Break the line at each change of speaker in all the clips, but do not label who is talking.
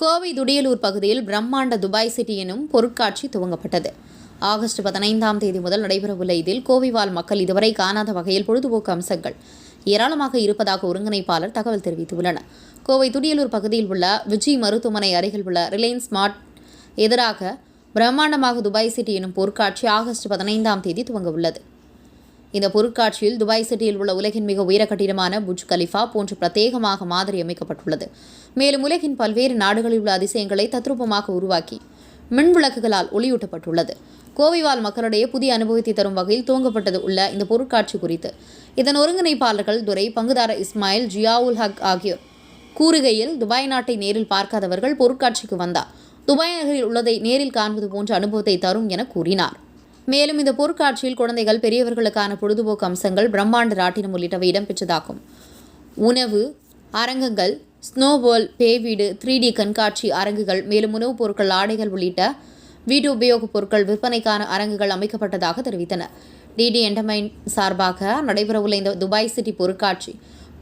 கோவை துடியலூர் பகுதியில் பிரம்மாண்ட Dubai city எனும் பொருட்காட்சி துவங்கப்பட்டது. ஆகஸ்ட் 15ஆம் தேதி முதல் நடைபெறவுள்ள இதில் கோவை வாழ் மக்கள் இதுவரை காணாத வகையில் பொழுதுபோக்கு அம்சங்கள் ஏராளமாக இருப்பதாக ஒருங்கிணைப்பாளர் தகவல் தெரிவித்துள்ளனர். கோவை துடியலூர் பகுதியில் உள்ள விஜய் மருத்துவமனை அருகில் உள்ள ரிலையன்ஸ் ஸ்மார்ட் எதிராக பிரம்மாண்டமாக துபாய் சிட்டி எனும் பொருட்காட்சி ஆகஸ்ட் 15ஆம் தேதி துவங்க உள்ளது. இந்த பொருட்காட்சியில் துபாய் சிட்டியில் உள்ள உலகின் மிக உயர கட்டிடமான புர்ஜ் கலிஃபா போன்று பிரத்யேகமாக மாதிரி அமைக்கப்பட்டுள்ளது. மேலும் உலகின் பல்வேறு நாடுகளில் உள்ள அதிசயங்களை தத்ரூபமாக உருவாக்கி மின் விளக்குகளால் ஒளியூட்டப்பட்டுள்ளது. கோவை வாழ் மக்களிடையே புதிய அனுபவத்தை தரும் வகையில் துவங்கப்பட்டது உள்ள இந்த பொருட்காட்சி குறித்து இதன் ஒருங்கிணைப்பாளர்கள் துரை, பங்குதாரர் இஸ்மாயில், ஜியாவுல் ஹக் ஆகியோர் கூறுகையில், துபாய் நாட்டை நேரில் பார்க்காதவர்கள் பொருட்காட்சிக்கு வந்தால் துபாய் நகரில் உள்ளதை நேரில் காண்பது போன்ற அனுபவத்தை தரும் என கூறினார். மேலும் இந்த பொருட்காட்சியில் குழந்தைகள், பெரியவர்களுக்கான பொழுதுபோக்கு அம்சங்கள், பிரம்மாண்ட ராட்டினம் உள்ளிட்டவை இடம்பெற்றதாகும். உணவு அரங்கங்கள், ஸ்னோபால், பேவீடு, 3D கண்காட்சி அரங்குகள், மேலும் உணவுப் பொருட்கள், ஆடைகள் உள்ளிட்ட வீட்டு உபயோகப் பொருட்கள் விற்பனைக்கான அரங்குகள் அமைக்கப்பட்டதாக தெரிவித்தனர். டிடி என்டர்டைன்மெண்ட் சார்பாக நடைபெறவுள்ள இந்த துபாய் சிட்டி பொருட்காட்சி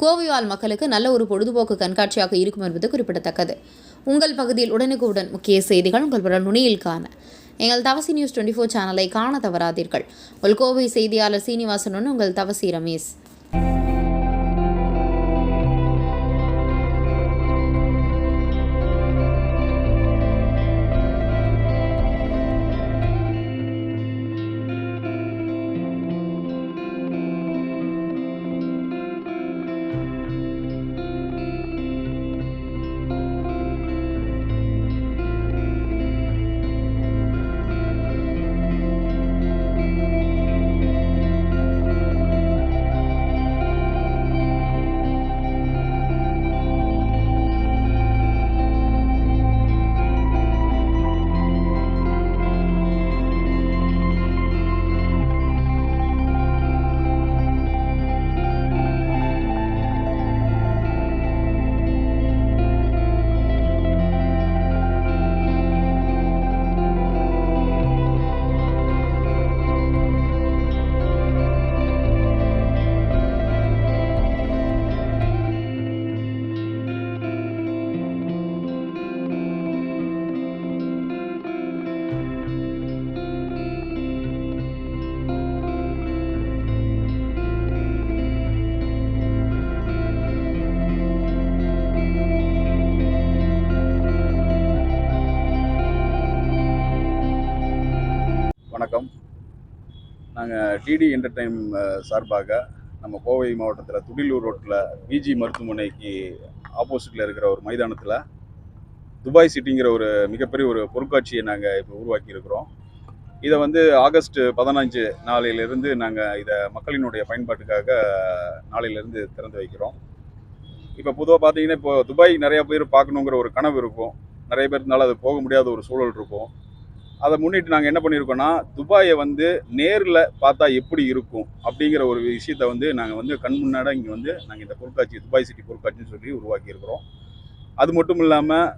கோவை வாழ் மக்களுக்கு நல்ல ஒரு பொழுதுபோக்கு கண்காட்சியாக இருக்கும் என்பது குறிப்பிடத்தக்கது. உங்கள் பகுதியில் உடனுக்குடன் முக்கிய செய்திகள் உங்கள் விரல் நுனியில் காண எங்கள் தவசி நியூஸ் 24 சேனலை காண தவறாதீர்கள். உங்கள் கோவை செய்தியாளர் சீனிவாசனுடன் உங்கள் தவசி ரமேஷ்.
வணக்கம். நாங்கள் டிடி என்டர்டைன் சார்பாக நம்ம கோவை மாவட்டத்தில் துடியலூர் ரோட்டில் விஜி மருத்துவமனைக்கு ஆப்போசிட்டில் இருக்கிற ஒரு மைதானத்தில் துபாய் சிட்டிங்கிற ஒரு மிகப்பெரிய ஒரு பொருட்காட்சியை நாங்கள் இப்போ உருவாக்கியிருக்கிறோம். இதை ஆகஸ்ட் 15 நாளையிலிருந்து நாங்கள் இதை மக்களினுடைய பயன்பாட்டுக்காக நாளையிலேருந்து திறந்து வைக்கிறோம். இப்போ பொதுவாக பார்த்தீங்கன்னா, இப்போ துபாய் நிறையா பேர் பார்க்கணுங்கிற ஒரு கனவு இருக்கும். நிறைய பேர் இருந்தாலும் அது போக முடியாத ஒரு சூழல் இருக்கும். அதை முன்னிட்டு நாங்கள் என்ன பண்ணியிருக்கோன்னா, துபாயை நேரில் பார்த்தா எப்படி இருக்கும் அப்படிங்கிற ஒரு விஷயத்தை நாங்கள் கண் முன்னாடி இங்கே நாங்கள் இந்த பொருட்காட்சி துபாய் சிட்டி பொருட்காட்சின்னு சொல்லி உருவாக்கியிருக்கிறோம். அது மட்டும் இல்லாமல்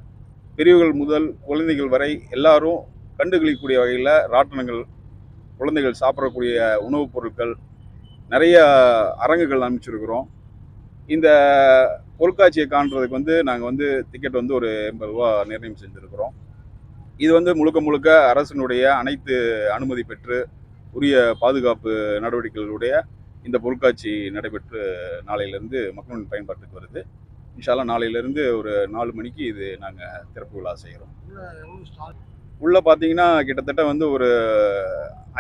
பெரியவர்கள் முதல் குழந்தைகள் வரை எல்லாரும் கண்டுகளிக்கக்கூடிய வகையில் ராட்டினங்கள், குழந்தைகள் சாப்பிடக்கூடிய உணவுப் பொருட்கள், நிறைய அரங்குகள் அமைச்சிருக்கிறோம். இந்த பொருட்காட்சியை காண்றதுக்கு நாங்கள் டிக்கெட் ஒரு 80 ரூபா நிர்ணயம் செஞ்சுருக்கிறோம். இது முழுக்க முழுக்க அரசினுடைய அனைத்து அனுமதி பெற்று உரிய பாதுகாப்பு நடவடிக்கைகளுடைய இந்த பொருட்காட்சி நடைபெற்று நாளையிலேருந்து மக்களின் பயன்பாட்டுக்கு வருது. இன்ஷா அல்லாஹ் நாளையிலேருந்து ஒரு 4 மணிக்கு இது நாங்கள் திறப்பு விழா செய்கிறோம். உள்ளே பார்த்தீங்கன்னா கிட்டத்தட்ட ஒரு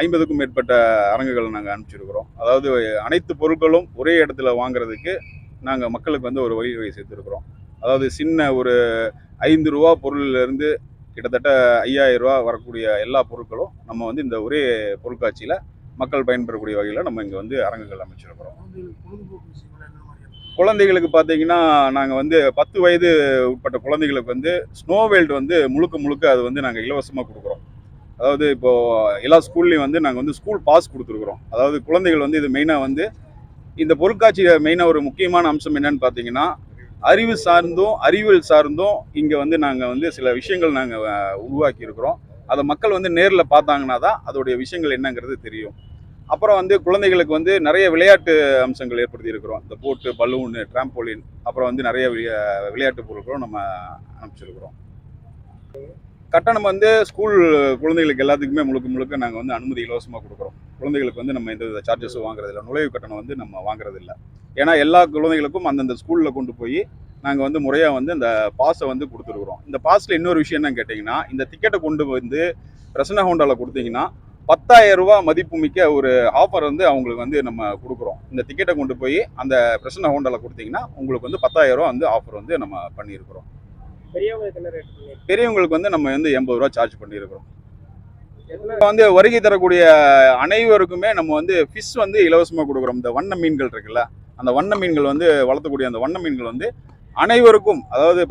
50க்கும் மேற்பட்ட அரங்குகள் நாங்கள் அனுப்பிச்சிருக்கிறோம். அதாவது அனைத்து பொருட்களும் ஒரே இடத்துல வாங்குறதுக்கு நாங்கள் மக்களுக்கு ஒரு வழிவகை செய்திருக்கிறோம். அதாவது சின்ன ஒரு 5 ரூபா பொருளிலிருந்து கிட்டத்தட்ட 5000 ரூபா வரக்கூடிய எல்லா பொருட்களும் நம்ம இந்த ஒரே பொருட்காட்சியில் மக்கள் பயன்பெறக்கூடிய வகையில் நம்ம இங்கே அரங்குகள் அமைச்சிருக்கிறோம். குழந்தைகளுக்கு பார்த்தீங்கன்னா, நாங்கள் 10 வயது உட்பட்ட குழந்தைகளுக்கு ஸ்னோ வேல்டு முழுக்க முழுக்க அது நாங்கள் இலவசமாக கொடுக்குறோம். அதாவது இப்போது எல்லா ஸ்கூல்லையும் நாங்கள் ஸ்கூல் பாஸ் கொடுத்துருக்குறோம். அதாவது குழந்தைகள் இது மெயினாக இந்த பொருட்காட்சியில் மெயினாக ஒரு முக்கியமான அம்சம் என்னன்னு பார்த்தீங்கன்னா, அறிவு சார்ந்தும் அறிவியல் சார்ந்தும் இங்கே நாங்கள் சில விஷயங்கள் நாங்கள் உருவாக்கி இருக்கிறோம். அதை மக்கள் நேரில் பார்த்தாங்கன்னா தான் அதோடைய விஷயங்கள் என்னங்கிறது தெரியும். அப்புறம் குழந்தைகளுக்கு நிறைய விளையாட்டு அம்சங்கள் ஏற்படுத்தி இருக்கிறோம். இந்த போட்டு, பலூனு, டிராம்போலின், அப்புறம் நிறைய விளையாட்டு பொருட்களும் நம்ம அனுப்பிச்சிருக்கிறோம். கட்டணம் வந்து ஸ்கூல் குழந்தைகளுக்கு எல்லாத்துக்குமே முழுக்க முழுக்க நாங்கள் வந்து அனுமதி இலவசமாக கொடுக்குறோம். குழந்தைகளுக்கு வந்து நம்ம எந்த சார்ஜஸும் வாங்குறதில்ல, நுழைவு கட்டணம் வந்து நம்ம வாங்குறதில்ல. ஏன்னா எல்லா குழந்தைகளுக்கும் அந்தந்த ஸ்கூலில் கொண்டு போய் நாங்கள் வந்து முறையாக வந்து இந்த பாஸை வந்து கொடுத்துருக்குறோம். இந்த பாஸில் இன்னொரு விஷயம் என்னன்னு கேட்டிங்கன்னா, இந்த டிக்கெட்டை கொண்டு வந்து பிரசன்ன ஹோண்டாவில் கொடுத்தீங்கன்னா 10,000 ரூபா மதிப்பு மிக்க ஒரு ஆஃபர் வந்து அவங்களுக்கு வந்து நம்ம கொடுக்குறோம். இந்த டிக்கெட்டை கொண்டு போய் அந்த பிரசன்ன ஹோண்டாவில் கொடுத்தீங்கன்னா உங்களுக்கு வந்து 10,000 ரூபா வந்து ஆஃபர் வந்து நம்ம பண்ணியிருக்கிறோம். பெரியவங்களுக்கு வந்து நம்ம வந்து 80 ரூபா சார்ஜ் பண்ணியிருக்கிறோம். வந்து வருகை தரக்கூடிய அனைவருக்குமே நம்ம வந்து ஃபிஷ் வந்து இலவசமாக கொடுக்குறோம். இந்த வண்ண மீன்கள் இருக்குல்ல, அந்த வண்ண மீன்கள் வந்து வளர்த்தக்கூடிய அந்த வண்ண மீன்கள் வந்து அனைவருக்கும், அதாவது